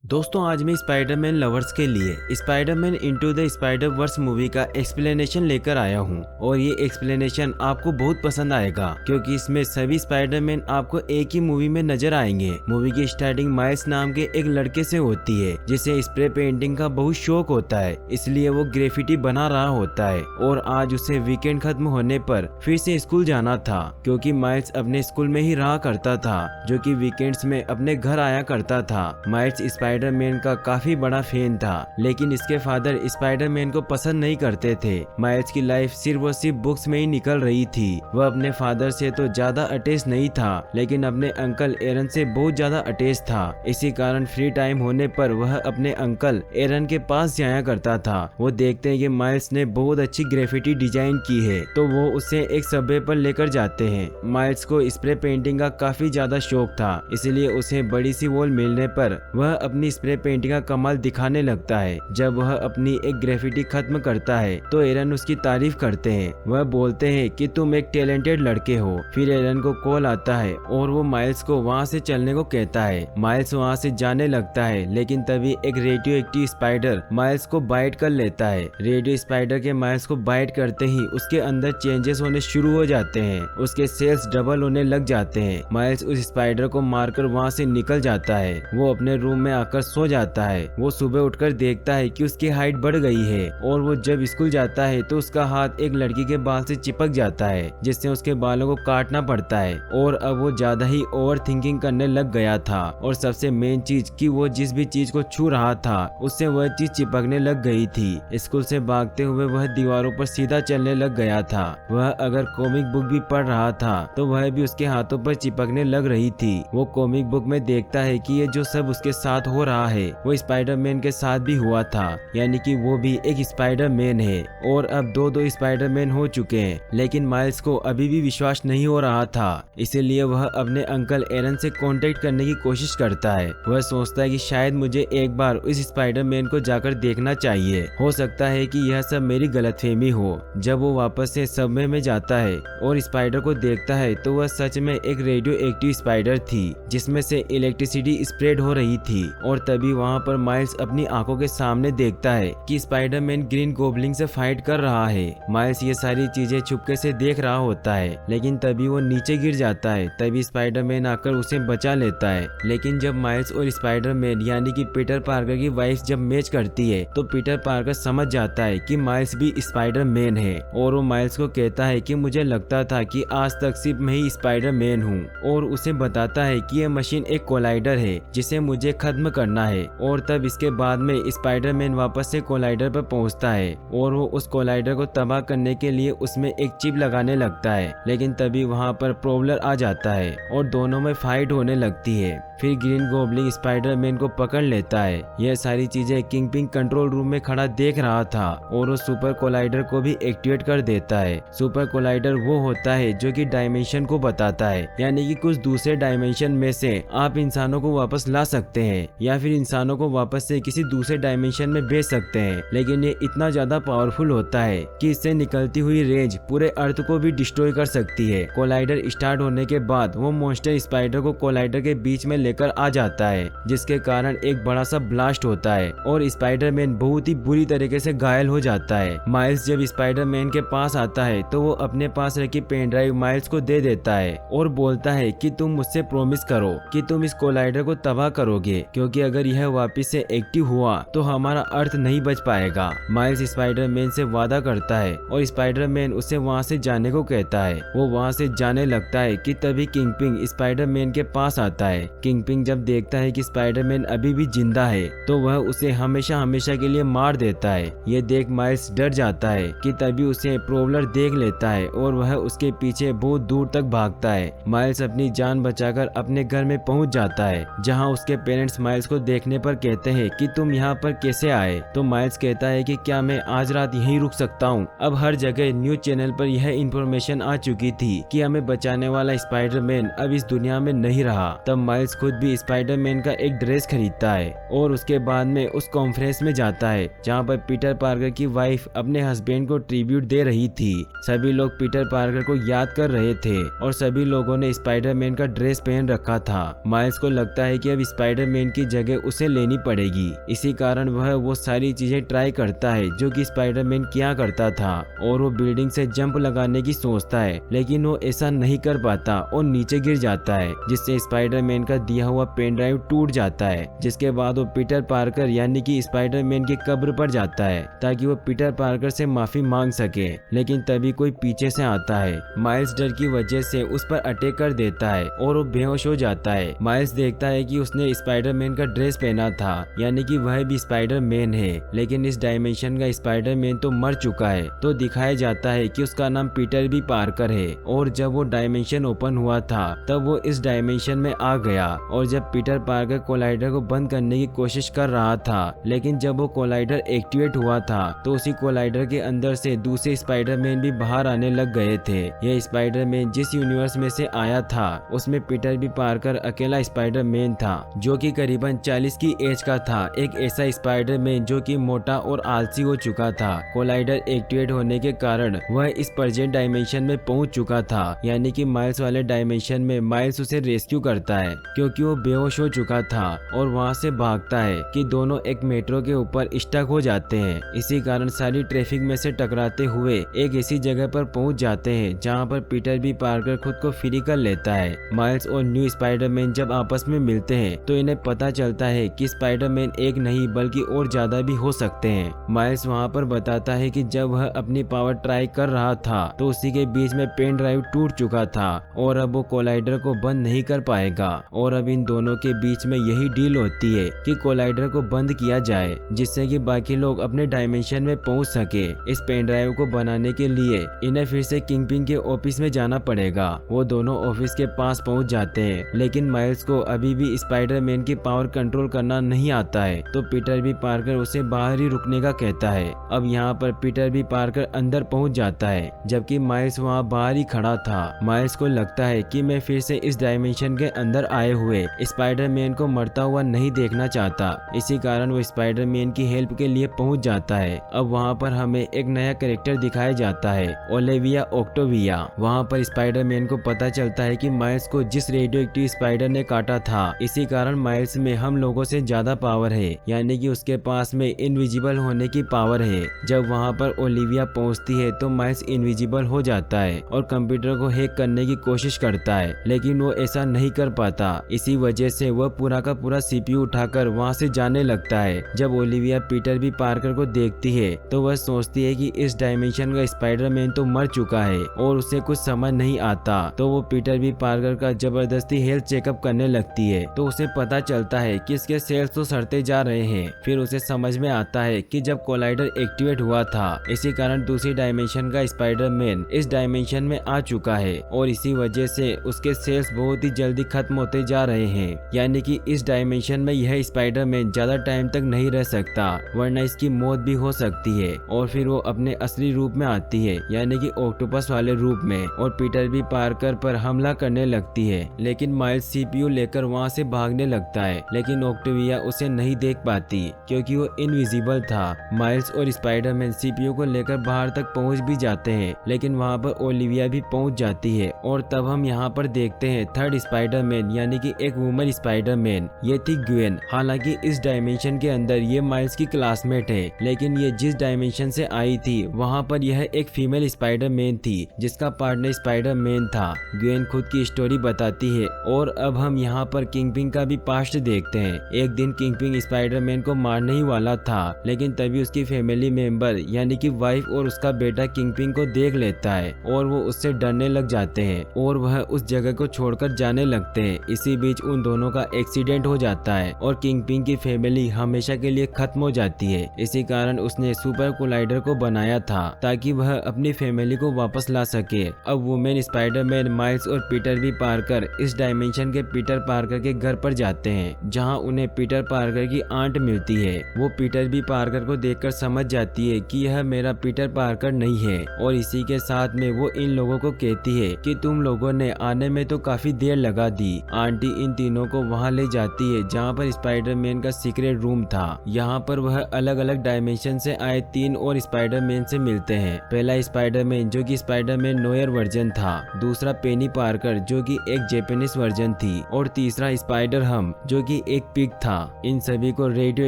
दोस्तों आज मैं स्पाइडरमैन लवर्स के लिए Spiderman into the spider verse movie का एक्सप्लेनेशन लेकर आया हूं और ये एक्सप्लेनेशन आपको बहुत पसंद आएगा क्योंकि इसमें सभी स्पाइडरमैन आपको एक ही मूवी में नजर आएंगे। मूवी की स्टार्टिंग माइल्स नाम के एक लड़के से होती है जिसे स्प्रे पेंटिंग का बहुत शौक होता है, इसलिए वो ग्रेफिटी बना रहा होता है और आज उसे वीकेंड खत्म होने पर फिर से स्कूल जाना था क्योंकि माइल्स अपने स्कूल में ही रहा करता था जो कि वीकेंड्स में अपने घर आया करता था। माइल्स स्पाइडरमैन का काफी बड़ा फैन था लेकिन इसके फादर स्पाइडरमैन को पसंद नहीं करते थे। माइल्स की लाइफ सिर्फ और सिर्फ बुक्स में ही निकल रही थी। वह अपने फादर से तो ज्यादा अटैच नहीं था लेकिन अपने अंकल एरन से बहुत ज्यादा अटैच था। इसी कारण फ्री टाइम होने पर वह अपने अंकल एरन के पास जाया करता था। वो देखते हैं कि माइल्स ने बहुत अच्छी ग्रेफिटी डिजाइन की है तो वो उसे एक सबवे पर लेकर जाते हैं। माइल्स को स्प्रे पेंटिंग का काफी ज्यादा शौक था, इसलिए उसे बड़ी सी वॉल मिलने पर वह अपनी स्प्रे पेंटिंग का कमाल दिखाने लगता है। जब वह अपनी एक ग्रेफिटी खत्म करता है तो एरन उसकी तारीफ करते हैं। वह बोलते हैं कि तुम एक टैलेंटेड लड़के हो। फिर एरन को कॉल आता है और वो माइल्स को वहाँ से चलने को कहता है। माइल्स वहाँ से जाने लगता है लेकिन तभी एक रेडियो एक्टिव स्पाइडर माइल्स को बाइट कर लेता है। रेडियो स्पाइडर के माइल्स को बाइट करते ही उसके अंदर चेंजेस होने शुरू हो जाते हैं, उसके सेल्स डबल होने लग जाते हैं। माइल्स उस स्पाइडर को मारकर वहाँ से निकल जाता है। वो अपने रूम में आकर सो जाता है। वो सुबह उठकर देखता है कि उसकी हाइट बढ़ गई है और वो जब स्कूल जाता है तो उसका हाथ एक लड़की के बाल से चिपक जाता है जिससे उसके बालों को काटना पड़ता है और अब वो ज्यादा ही ओवर थिंकिंग करने लग गया था और सबसे मेन चीज कि वो जिस भी चीज को छू रहा था उससे वह चीज चिपकने लग गई थी। स्कूल से भागते हुए वह दीवारों पर सीधा चलने लग गया था। वह अगर कॉमिक बुक भी पढ़ रहा था तो वह भी उसके हाथों पर चिपकने लग रही थी। वो कॉमिक बुक में देखता है कि ये जो सब उसके साथ हो रहा है वो स्पाइडरमैन के साथ भी हुआ था, यानी कि वो भी एक स्पाइडरमैन है और अब दो स्पाइडरमैन हो चुके हैं। लेकिन माइल्स को अभी भी विश्वास नहीं हो रहा था, इसीलिए वह अपने अंकल एरन से कांटेक्ट करने की कोशिश करता है। वह सोचता है कि शायद मुझे एक बार उस स्पाइडरमैन को जाकर देखना चाहिए, हो सकता है कि यह सब मेरी गलतफहमी हो। जब वो वापस से सबवे में जाता है और स्पाइडर को देखता है तो वह सच में एक रेडियो एक्टिव स्पाइडर थी जिसमें से इलेक्ट्रिसिटी स्प्रेड हो रही थी और तभी वहाँ पर माइल्स अपनी आंखों के सामने देखता है कि स्पाइडरमैन ग्रीन गोब्लिन से फाइट कर रहा है। माइल्स ये सारी चीजें चुपके से देख रहा होता है लेकिन तभी वो नीचे गिर जाता है। तभी स्पाइडरमैन आकर उसे बचा लेता है। लेकिन जब माइल्स और स्पाइडरमैन यानी कि पीटर पार्कर की वाइफ जब मैच करती है तो पीटर पार्कर समझ जाता है कि माइल्स भी स्पाइडरमैन है और वो माइल्स को कहता है कि मुझे लगता था कि आज तक सिर्फ मैं ही स्पाइडरमैन हूँ और उसे बताता है कि यह मशीन एक कोलाइडर है जिसे मुझे खत्म करना है। और तब इसके बाद में स्पाइडरमैन वापस से कोलाइडर पर पहुंचता है और वो उस कोलाइडर को तबाह करने के लिए उसमें एक चिप लगाने लगता है। लेकिन तभी वहां पर प्रोबलर आ जाता है और दोनों में फाइट होने लगती है। फिर ग्रीन गोब्लिन स्पाइडरमैन को पकड़ लेता है। यह सारी चीजें किंगपिन कंट्रोल रूम में खड़ा देख रहा था और वो सुपर कोलाइडर को भी एक्टिवेट कर देता है। सुपर कोलाइडर वो होता है जो कि डायमेंशन को बताता है, यानी कि कुछ दूसरे डायमेंशन में से आप इंसानों को वापस ला सकते हैं या फिर इंसानों को वापस से किसी दूसरे डायमेंशन में भेज सकते हैं। लेकिन ये इतना ज्यादा पावरफुल होता है कि इससे निकलती हुई रेंज पूरे अर्थ को भी डिस्ट्रॉय कर सकती है। कोलाइडर स्टार्ट होने के बाद वो मॉन्स्टर स्पाइडर को कोलाइडर के बीच में लेकर आ जाता है जिसके कारण एक बड़ा सा ब्लास्ट होता है और स्पाइडरमैन बहुत ही बुरी तरीके से घायल हो जाता है। माइल्स जब स्पाइडरमैन के पास आता है तो वो अपने पास रखी पेन ड्राइव माइल्स को दे देता है और बोलता है कि तुम मुझसे प्रॉमिस करो कि तुम इस कोलाइडर को तबाह करोगे क्योंकि अगर यह वापस से एक्टिव हुआ तो हमारा अर्थ नहीं बच पाएगा। माइल्स स्पाइडरमैन से वादा करता है और स्पाइडरमैन उसे वहाँ से जाने को कहता है। वो वहाँ से जाने लगता है कि तभी किंगपिन स्पाइडरमैन के पास आता है। किंगपिन जब देखता है कि स्पाइडरमैन अभी भी जिंदा है तो वह उसे हमेशा हमेशा के लिए मार देता है। ये देख माइल्स डर जाता है कि तभी उसे प्रोबलर देख लेता है और वह उसके पीछे बहुत दूर तक भागता है। माइल्स अपनी जान बचाकर अपने घर में पहुंच जाता है जहां उसके पेरेंट्स माइल्स को देखने पर कहते हैं कि तुम यहाँ पर कैसे आए। तो माइल्स कहता है कि क्या मैं आज रात यहीं रुक सकता हूँ। अब हर जगह न्यूज चैनल पर यह इंफॉर्मेशन आ चुकी थी कि हमें बचाने वाला स्पाइडरमैन अब इस दुनिया में नहीं रहा। तब माइल्स खुद खुद भी स्पाइडरमैन का एक ड्रेस खरीदता है और उसके बाद में उस कॉन्फ्रेंस में जाता है जहाँ पर पीटर पार्कर की वाइफ अपने हस्बैंड को ट्रिब्यूट दे रही थी। सभी लोग पीटर पार्कर को याद कर रहे थे और सभी लोगों ने स्पाइडरमैन का ड्रेस पहन रखा था। माइल्स को लगता है कि अब स्पाइडरमैन की जगह उसे लेनी पड़ेगी, इसी कारण वह वो सारी चीजें ट्राई करता है जो कि स्पाइडरमैन किया करता था और वो बिल्डिंग से जंप लगाने की सोचता है, लेकिन वो ऐसा नहीं कर पाता और नीचे गिर जाता है, जिससे स्पाइडरमैन का दिया हुआ पेन ड्राइव टूट जाता है। जिसके बाद वो पीटर पार्कर यानी कि स्पाइडरमैन की कब्र पर जाता है ताकि वो पीटर पार्कर से माफी मांग सके, लेकिन तभी कोई पीछे से आता है। माइल्स डर की वजह से उस पर अटैक कर देता है और वो बेहोश हो जाता है। माइल्स देखता है कि उसने स्पाइडरमैन का ड्रेस पहना था, यानी कि वह भी स्पाइडरमैन है, लेकिन इस डायमेंशन का स्पाइडरमैन तो मर चुका है। तो दिखाया जाता है कि उसका नाम पीटर बी पार्कर है और जब वो डायमेंशन ओपन हुआ था तब वो इस डायमेंशन में आ गया और जब पीटर पार्कर कोलाइडर को बंद करने की कोशिश कर रहा था, लेकिन जब वो कोलाइडर एक्टिवेट हुआ था तो उसी कोलाइडर के अंदर से दूसरे स्पाइडरमैन भी बाहर आने लग गए थे। यह स्पाइडरमैन जिस यूनिवर्स में से आया था उसमें पीटर बी पार्कर अकेला स्पाइडरमैन था जो कि करीबन 40 की एज का था। एक ऐसा स्पाइडरमैन जो कि मोटा और आलसी हो चुका था। कोलाइडर एक्टिवेट होने के कारण वह इस प्रेजेंट डायमेंशन में पहुंच चुका था, यानी कि माइल्स वाले डायमेंशन में माइल्स उसे रेस्क्यू करता है क्योंकि वो बेहोश हो चुका था और वहां से भागता है कि दोनों एक मेट्रो के ऊपर स्टक हो जाते हैं। इसी कारण सारी ट्रैफिक में से टकराते हुए एक ऐसी जगह पर पहुंच जाते हैं जहां पर पीटर बी पार्कर खुद को फ्री कर लेता है। माइल्स और न्यू स्पाइडरमैन जब आपस में मिलते हैं तो इन्हें पता चलता है कि स्पाइडरमैन एक नहीं बल्कि और ज्यादा भी हो सकते हैं। माइल्स वहां पर बताता है कि जब वह अपनी पावर ट्राई कर रहा था तो उसी के बीच में पेन ड्राइव टूट चुका था और अब वो कोलाइडर को बंद नहीं कर पाएगा और अब इन दोनों के बीच में यही डील होती है कि कोलाइडर को बंद किया जाए जिससे कि बाकी लोग अपने डायमेंशन में पहुंच सके। इस पेन ड्राइव को बनाने के लिए इन्हें फिर से किंगपिन के ऑफिस में जाना पड़ेगा। वो दोनों ऑफिस के पास पहुंच जाते हैं, लेकिन माइल्स को अभी भी स्पाइडरमैन की पावर कंट्रोल करना नहीं आता है तो पीटर बी पार्कर उसे बाहर ही रुकने का कहता है। अब यहाँ पर पीटर बी पार्कर अंदर पहुंच जाता है जबकि माइल्स वहाँ बाहर ही खड़ा था। माइल्स को लगता है कि मैं फिर से इस डायमेंशन के अंदर आए हुए स्पाइडरमैन को मरता हुआ नहीं देखना चाहता, इसी कारण वो स्पाइडरमैन की हेल्प के लिए पहुंच जाता है। अब वहाँ पर हमें एक नया कैरेक्टर दिखाया जाता है, ओलिविया ऑक्टेविया। वहाँ पर स्पाइडरमैन को पता चलता है कि माइल्स को जिस रेडियो एक्टिव स्पाइडर ने काटा था इसी कारण माइल्स में हम लोगों से ज्यादा पावर है, यानी कि उसके पास में इनविजिबल होने की पावर है। जब वहाँ पर ओलिविया पहुँचती है तो माइल्स इनविजिबल हो जाता है और कंप्यूटर को हैक करने की कोशिश करता है, लेकिन वो ऐसा नहीं कर पाता। इसी वजह से वह पूरा का पूरा सीपीयू उठाकर वहाँ से जाने लगता है। जब ओलिविया पीटर बी पार्कर को देखती है तो वह सोचती है कि इस डायमेंशन का स्पाइडरमैन तो मर चुका है और उसे कुछ समझ नहीं आता, तो वो पीटर बी पार्कर का जबरदस्ती हेल्थ चेकअप करने लगती है। तो उसे पता चलता है कि इसके सेल्स तो सड़ते जा रहे हैं। फिर उसे समझ में आता है कि जब कोलाइडर एक्टिवेट हुआ था इसी कारण दूसरी डायमेंशन का स्पाइडरमैन इस डायमेंशन में आ चुका है और इसी वजह से उसके सेल्स बहुत ही जल्दी खत्म होते जा रहे हैं, यानी कि इस डायमेंशन में यह स्पाइडरमैन ज्यादा टाइम तक नहीं रह सकता वरना इसकी मौत भी हो सकती है। और फिर वो अपने असली रूप में आती है, यानी कि ऑक्टोपस वाले रूप में, और पीटर बी पार्कर पर हमला करने लगती है। लेकिन माइल्स सीपीयू लेकर वहाँ से भागने लगता है, लेकिन ऑक्टेविया उसे नहीं देख पाती क्योंकि वो इनविजिबल था। माइल्स और स्पाइडरमैन सीपीयू को लेकर बाहर तक पहुँच भी जाते हैं, लेकिन वहाँ पर ओलिविया भी पहुँच जाती है और तब हम यहाँ पर देखते हैं थर्ड स्पाइडरमैन, यानी कि एक वुमन स्पाइडरमैन। ये थी ग्वेन। हालांकि इस डायमेंशन के अंदर ये माइल्स की क्लासमेट है, लेकिन ये जिस डायमेंशन से आई थी वहाँ पर यह एक फीमेल स्पाइडरमैन थी जिसका पार्टनर स्पाइडरमैन था। ग्वेन खुद की स्टोरी बताती है और अब हम यहाँ पर किंगपिन का भी पास्ट देखते हैं। एक दिन किंगपिन स्पाइडरमैन को मारने ही वाला था, लेकिन तभी उसकी फैमिली मेंबर यानी कि वाइफ और उसका बेटा किंगपिन को देख लेता है और वो उससे डरने लग जाते हैं और वह उस जगह को छोड़कर जाने लगते हैं। इसी बीच उन दोनों का एक्सीडेंट हो जाता है और किंगपिन की फैमिली हमेशा के लिए खत्म हो जाती है। इसी कारण उसने सुपर कोलाइडर को बनाया था ताकि वह अपनी फैमिली को वापस ला सके। अब वुमेन स्पाइडरमैन, माइल्स और पीटर बी पार्कर इस डायमेंशन के पीटर पार्कर के घर पर जाते हैं जहां उन्हें पीटर पार्कर की आंट मिलती है। वो पीटर बी पार्कर को देखकर समझ जाती है कि यह मेरा पीटर पार्कर नहीं है और इसी के साथ में वो इन लोगों को कहती है कि तुम लोगों ने आने में तो काफी देर लगा दी। आंटी इन तीनों को वहां ले जाती है जहां पर स्पाइडरमैन का सीक्रेट रूम था। यहाँ पर वह अलग अलग डायमेंशन से आए 3 और स्पाइडरमैन से मिलते हैं। पहला स्पाइडरमैन जो कि स्पाइडरमैन नोयर वर्जन था, दूसरा पेनी पार्कर जो कि एक जापानीज वर्जन थी और तीसरा स्पाइडर हम जो कि एक पिग था। इन सभी को रेडियो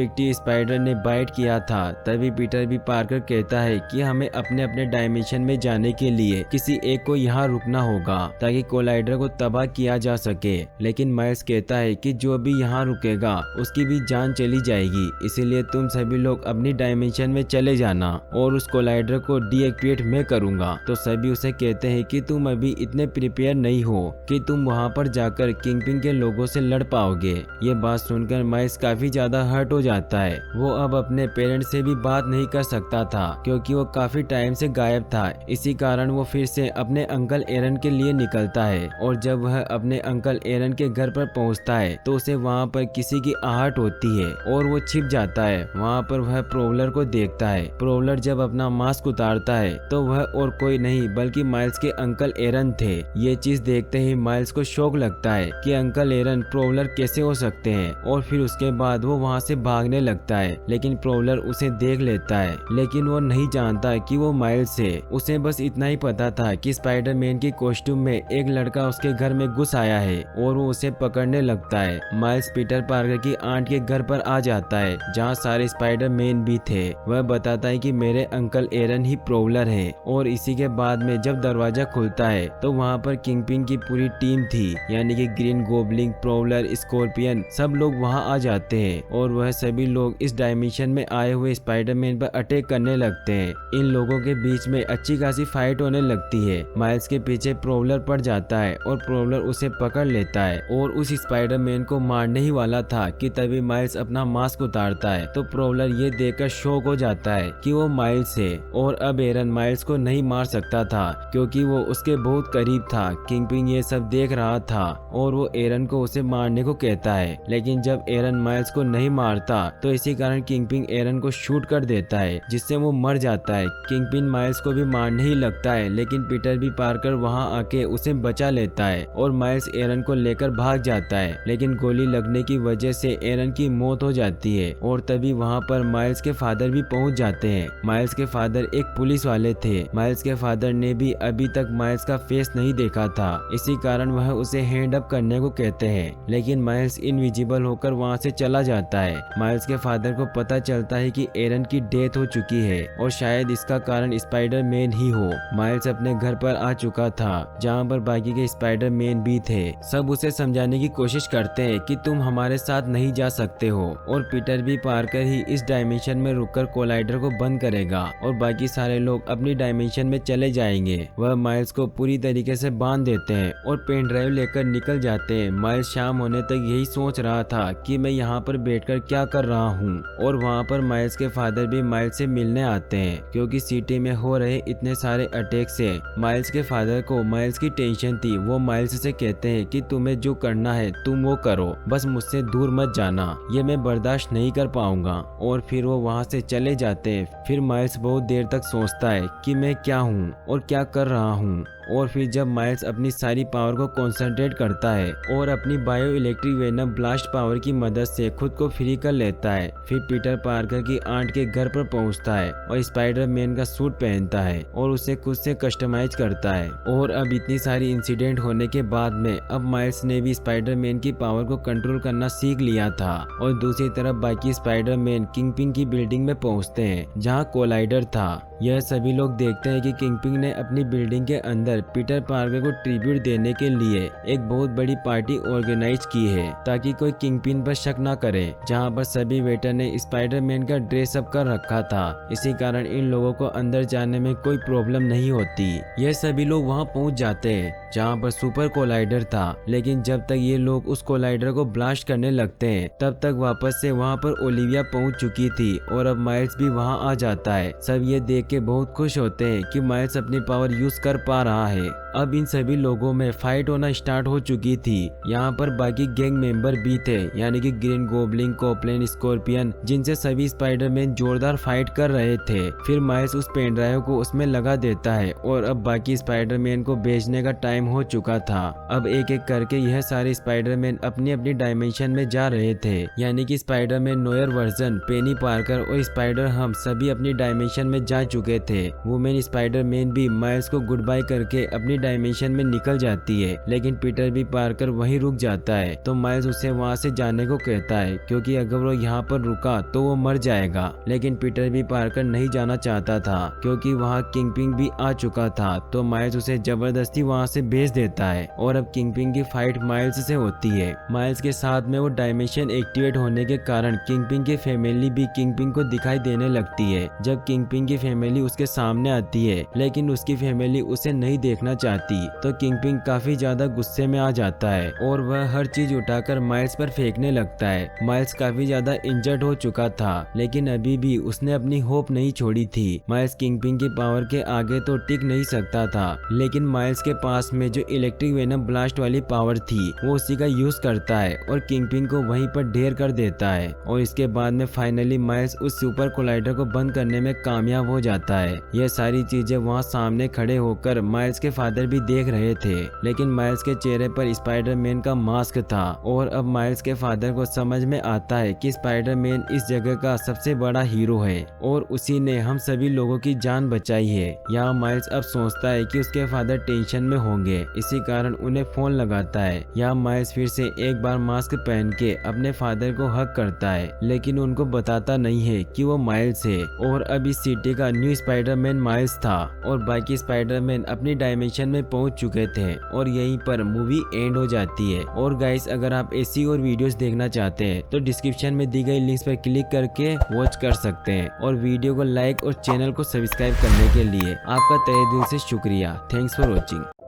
एक्टिव स्पाइडर ने बाइट किया था। तभी पीटर बी पार्कर कहता है कि हमें अपने अपने डायमेंशन में जाने के लिए किसी एक को यहाँ रुकना होगा ताकि कोलाइडर को तबाह किया जा सके। लेकिन माइल्स कहता है कि जो भी यहाँ रुकेगा उसकी भी जान चली जाएगी, इसीलिए तुम सभी लोग अपनी डायमेंशन में चले जाना और उस कोलाइडर को डीएक्टिवेट मैं करूंगा। तो सभी उसे कहते हैं कि तुम अभी इतने प्रिपेयर नहीं हो कि तुम वहाँ पर जाकर किंगपिन के लोगों से लड़ पाओगे। ये बात सुनकर माइल्स काफी ज्यादा हर्ट हो जाता है। वो अब अपने पेरेंट्स से भी बात नहीं कर सकता था क्योंकि वो काफी टाइम से गायब था। इसी कारण वो फिर से अपने अंकल एरन के लिए निकलता है और जब वह अपने अंकल एरन के घर पर पहुंचता है तो उसे वहां पर किसी की आहट होती है और वो छिप जाता है। वहां पर वह प्रोवलर को देखता है। प्रोवलर जब अपना मास्क उतारता है तो वह और कोई नहीं बल्कि माइल्स के अंकल एरन थे। ये चीज देखते ही माइल्स को शौक लगता है कि अंकल एरन प्रोवलर कैसे हो सकते हैं और फिर उसके बाद वो वहाँ से भागने लगता है। लेकिन प्रोवलर उसे देख लेता है, लेकिन वो नहीं जानता कि वो माइल्स है। उसे बस इतना ही पता था कि स्पाइडरमैन के कॉस्ट्यूम में एक लड़का उसके घर में घुस आया है और वो उसे पकड़ने लगता है। माइल्स पीटर पार्कर की आंट के घर पर आ जाता है जहाँ सारे स्पाइडरमैन भी थे। वह बताता है कि मेरे अंकल एरन ही प्रोवलर है और इसी के बाद में जब दरवाजा खुलता है तो वहाँ पर किंगपिन की पूरी टीम थी, यानी कि ग्रीन गोब्लिन, प्रोवलर, स्कॉर्पियन, सब लोग वहाँ आ जाते हैं और वह सभी लोग इस डायमेंशन में आए हुए स्पाइडरमैन पर अटैक करने लगते हैं। इन लोगों के बीच में अच्छी खासी फाइट होने लगती है। माइल्स के पीछे प्रोवलर पड़ जाता है और प्रोवलर उसे पकड़ लेता है और उस स्पाइडरमैन को मारने ही वाला था कि तभी माइल्स अपना मास्क उतारता है। तो प्रोवलर ये देखकर शॉक हो जाता है कि वो माइल्स है और अब एरन माइल्स को नहीं मार सकता था क्योंकि वो उसके बहुत करीब था। किंगपिन ये सब देख रहा था और वो एरन को उसे मारने को कहता है, लेकिन जब एरन माइल्स को नहीं मारता तो इसी कारण किंगपिन एरन को शूट कर देता है जिससे वो मर जाता है। किंगपिन माइल्स को भी मारने ही लगता है, लेकिन पीटर बी पार्कर वहां आके उसे बचा लेता है और माइल्स एरन को लेकर भाग जाता है। लेकिन गोली लगने की वजह से एरन की मौत हो जाती है और तभी वहां पर माइल्स के फादर भी पहुंच जाते हैं। माइल्स के फादर एक पुलिस वाले थे। माइल्स के फादर ने भी अभी तक माइल्स का फेस नहीं देखा था, इसी कारण वह उसे हैंड अप करने को कहते हैं, लेकिन माइल्स इनविजिबल होकर वहां से चला जाता है। माइल्स के फादर को पता चलता है कि एरन की डेथ हो चुकी है और शायद इसका कारण स्पाइडरमैन ही हो। माइल्स अपने घर पर आ चुका था जहां पर बाकी के स्पाइडरमैन भी थे। सब उसे समझाने की कोशिश करते हैं कि तुम हमारे साथ नहीं जा सकते हो और पीटर बी पार्कर ही इस डायमेंशन में रुककर कोलाइडर को बंद करेगा और बाकी सारे लोग अपनी डायमेंशन में चले जाएंगे। वह माइल्स को पूरी तरीके से बांध देते हैं और पेन ड्राइव लेकर निकल जाते हैं। माइल्स शाम होने तक यही सोच रहा था कि मैं यहाँ पर बैठकर क्या कर रहा हूँ और वहाँ पर माइल्स के फादर भी माइल्स से मिलने आते हैं क्योंकि सिटी में हो रहे इतने सारे अटैक से माइल्स के फादर को माइल्स की टेंशन थी। वो माइल्स से कहते हैं कि तुम्हें जो करना है तुम वो करो, बस मुझसे दूर मत जाना, ये मैं बर्दाश्त नहीं कर पाऊंगा। और फिर वो वहाँ से चले जाते हैं। फिर माइल्स बहुत देर तक सोचता है कि मैं क्या हूँ और क्या कर रहा हूँ और फिर जब माइल्स अपनी सारी पावर को कंसंट्रेट करता है और अपनी bio electric venom blast power की मदद से खुद को फ्री कर लेता है, फिर पीटर पार्कर की आंट के घर पर पहुंचता है और स्पाइडरमैन का सूट पहनता है और उसे खुद से कस्टमाइज करता है। और अब इतनी सारी इंसिडेंट होने के बाद में अब माइल्स ने भी स्पाइडरमैन की पावर को कंट्रोल करना सीख लिया था और दूसरी तरफ बाकी स्पाइडरमैन किंगपिन की बिल्डिंग में पहुंचते हैं जहां कोलाइडर था। यह सभी लोग देखते हैं कि किंगपिन ने अपनी बिल्डिंग के अंदर पीटर पार्कर को ट्रिब्यूट देने के लिए एक बहुत बड़ी पार्टी ऑर्गेनाइज की है ताकि कोई किंगपिन पर शक न करे, जहां पर सभी वेटर ने स्पाइडरमैन का ड्रेस अप कर रखा था। इसी कारण इन लोगों को अंदर जाने में कोई प्रॉब्लम नहीं होती। यह सभी लोग वहां पहुंच जाते हैं जहां पर सुपर कोलाइडर था, लेकिन जब तक ये लोग उस कोलाइडर को ब्लास्ट करने लगते हैं तब तक वापस से वहां पर ओलिविया पहुंच चुकी थी और अब माइल्स भी वहां आ जाता है। सब ये देख के बहुत खुश होते हैं कि माइल्स अपनी पावर यूज कर पा रहा है। अब इन सभी लोगों में फाइट होना स्टार्ट हो चुकी थी। यहाँ पर बाकी गैंग मेंबर भी थे, यानी कि ग्रीन गोब्लिन, कॉपलेन, स्कॉर्पियन, जिनसे सभी स्पाइडरमैन जोरदार फाइट कर रहे थे। फिर माइल्स उस पेन ड्राइव को उसमें लगा देता है और अब बाकी स्पाइडरमैन को भेजने का टाइम हो चुका था। अब एक एक करके यह सारे स्पाइडरमैन अपनी अपनी डायमेंशन में जा रहे थे, यानी कि स्पाइडरमैन नोयर वर्जन, पेनी पार्कर और स्पाइडर हम सभी अपनी डायमेंशन में जा चुके थे। वुमेन स्पाइडरमैन भी माइल्स को गुड बाय करके अपनी डायमेंशन में निकल जाती है, लेकिन पीटर भी पार्कर वहीं रुक जाता है। तो माइल्स उसे वहां से जाने को कहता है, क्योंकि अगर वो यहाँ पर रुका तो वो मर जाएगा। लेकिन पीटर भी पार्कर नहीं जाना चाहता था, क्योंकि वहाँ किंगपिन भी आ चुका था। तो माइल्स उसे जबरदस्ती वहाँ से भेज देता है और अब किंगपिन की फाइट माइल्स से होती है। माइल्स के साथ में वो डायमेंशन एक्टिवेट होने के कारण किंगपिन की फैमिली भी किंगपिन को दिखाई देने लगती है। जब किंगपिन की फैमिली उसके सामने आती है, लेकिन उसकी फैमिली उसे नहीं देखना चाहती, तो किंगपिन काफी ज्यादा गुस्से में आ जाता है और वह हर चीज उठाकर माइल्स पर फेंकने लगता है। माइल्स काफी ज्यादा इंजर्ड हो चुका था, लेकिन अभी भी उसने अपनी होप नहीं छोड़ी थी। माइल्स किंगपिन की पावर के आगे तो टिक नहीं सकता था, लेकिन माइल्स के पास में जो इलेक्ट्रिक वेनम ब्लास्ट वाली पावर थी वो उसी का यूज करता है और किंगपिन को वहीं पर ढेर कर देता है। और इसके बाद में फाइनली माइल्स उस सुपर कोलाइडर को बंद करने में कामयाब हो जाता है। यह सारी चीजें वहाँ सामने खड़े होकर माइल्स के फादर भी देख रहे थे, लेकिन माइल्स के चेहरे पर स्पाइडरमैन का मास्क था। और अब माइल्स के फादर को समझ में आता है कि स्पाइडरमैन इस जगह का सबसे बड़ा हीरो है और उसी ने हम सभी लोगों की जान बचाई है। यहाँ माइल्स अब सोचता है कि उसके फादर टेंशन में होंगे, इसी कारण उन्हें फोन लगाता है। यहाँ माइल्स फिर से एक बार मास्क पहन के अपने फादर को हक करता है, लेकिन उनको बताता नहीं है कि वो माइल्स है। और अब इस सिटी का न्यू स्पाइडरमैन माइल्स था और बाकी स्पाइडरमैन अपनी डायमेंशन में पहुंच चुके थे और यहीं पर मूवी एंड हो जाती है। और गाइस, अगर आप ऐसी और वीडियोस देखना चाहते हैं तो डिस्क्रिप्शन में दी गई लिंक्स पर क्लिक करके वॉच कर सकते हैं। और वीडियो को लाइक और चैनल को सब्सक्राइब करने के लिए आपका तहे दिल से शुक्रिया। Thanks for watching.